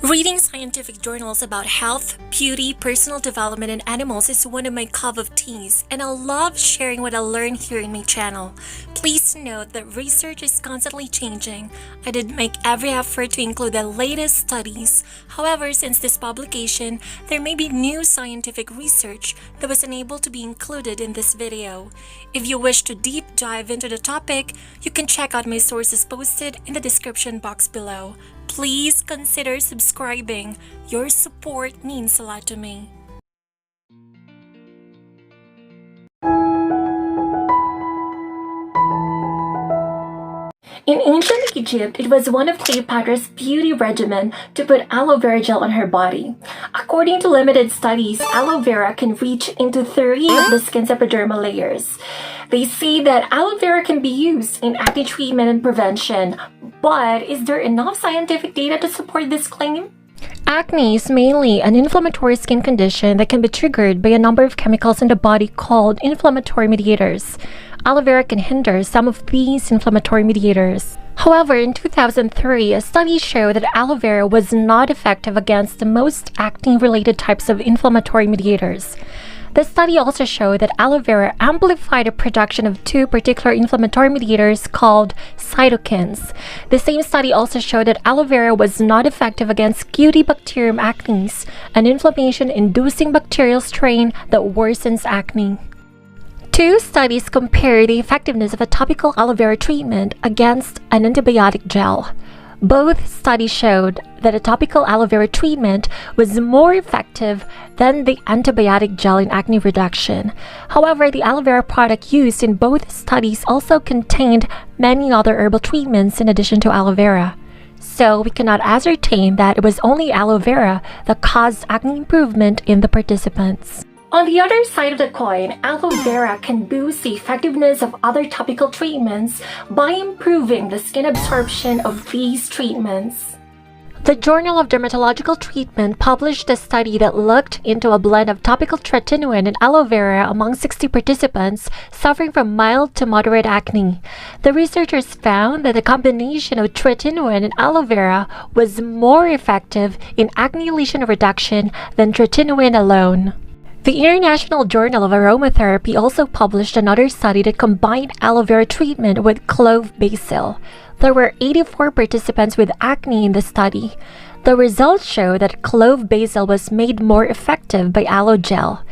Reading scientific journals about health, beauty, personal development, and animals is one of my cup of teas, and I love sharing what I learn here in my channel. Please note that research is constantly changing. I did make every effort to include the latest studies. However, since this publication, there may be new scientific research that was unable to be included in this video. If you wish to deep dive into the topic, you can check out my sources posted in the description box below. Please consider subscribing. Your support means a lot to me. In ancient Egypt, it was one of Cleopatra's beauty regimen to put aloe vera gel on her body. According to limited studies, aloe vera can reach into 30 of the skin's epidermal layers. They say that aloe vera can be used in acne treatment and prevention, but is there enough scientific data to support this claim? Acne is mainly an inflammatory skin condition that can be triggered by a number of chemicals in the body called inflammatory mediators. Aloe vera can hinder some of these inflammatory mediators. However, in 2003, a study showed that aloe vera was not effective against the most acne-related types of inflammatory mediators. The study also showed that aloe vera amplified the production of two particular inflammatory mediators called cytokines. The same study also showed that aloe vera was not effective against Cutibacterium acnes, an inflammation-inducing bacterial strain that worsens acne. Two studies compared the effectiveness of a topical aloe vera treatment against an antibiotic gel. Both studies showed that a topical aloe vera treatment was more effective than the antibiotic gel in acne reduction. However, the aloe vera product used in both studies also contained many other herbal treatments in addition to aloe vera. So we cannot ascertain that it was only aloe vera that caused acne improvement in the participants. On the other side of the coin, aloe vera can boost the effectiveness of other topical treatments by improving the skin absorption of these treatments. The Journal of Dermatological Treatment published a study that looked into a blend of topical tretinoin and aloe vera among 60 participants suffering from mild to moderate acne. The researchers found that the combination of tretinoin and aloe vera was more effective in acne lesion reduction than tretinoin alone. The International Journal of Aromatherapy also published another study that combined aloe vera treatment with clove basil. There were 84 participants with acne in the study. The results show that clove basil was made more effective by aloe gel.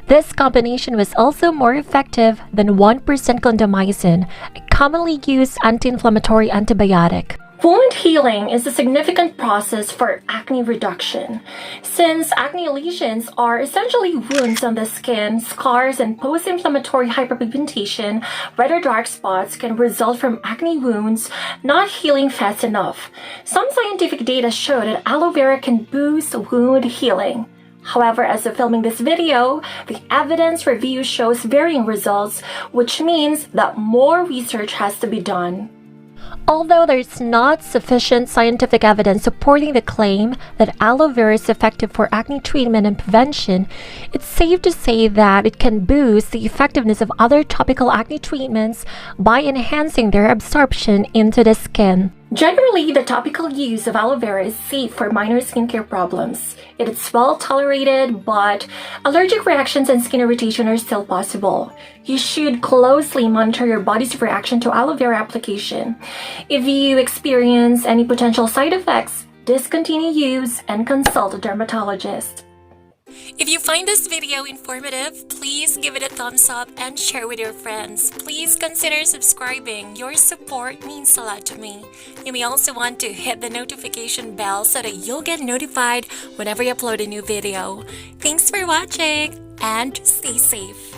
This combination was also more effective than 1% clindamycin, a commonly used anti-inflammatory antibiotic. Wound healing is a significant process for acne reduction. Since acne lesions are essentially wounds on the skin, scars and post-inflammatory hyperpigmentation, red or dark spots can result from acne wounds not healing fast enough. Some scientific data show that aloe vera can boost wound healing. However, as of filming this video, the evidence review shows varying results, which means that more research has to be done. Although there is not sufficient scientific evidence supporting the claim that aloe vera is effective for acne treatment and prevention, it's safe to say that it can boost the effectiveness of other topical acne treatments by enhancing their absorption into the skin. Generally, the topical use of aloe vera is safe for minor skincare problems. It is well tolerated, but allergic reactions and skin irritation are still possible. You should closely monitor your body's reaction to aloe vera application. If you experience any potential side effects, discontinue use and consult a dermatologist. If you find this video informative, please give it a thumbs up and share with your friends. Please consider subscribing. Your support means a lot to me. You may also want to hit the notification bell so that you'll get notified whenever I upload a new video. Thanks for watching and stay safe.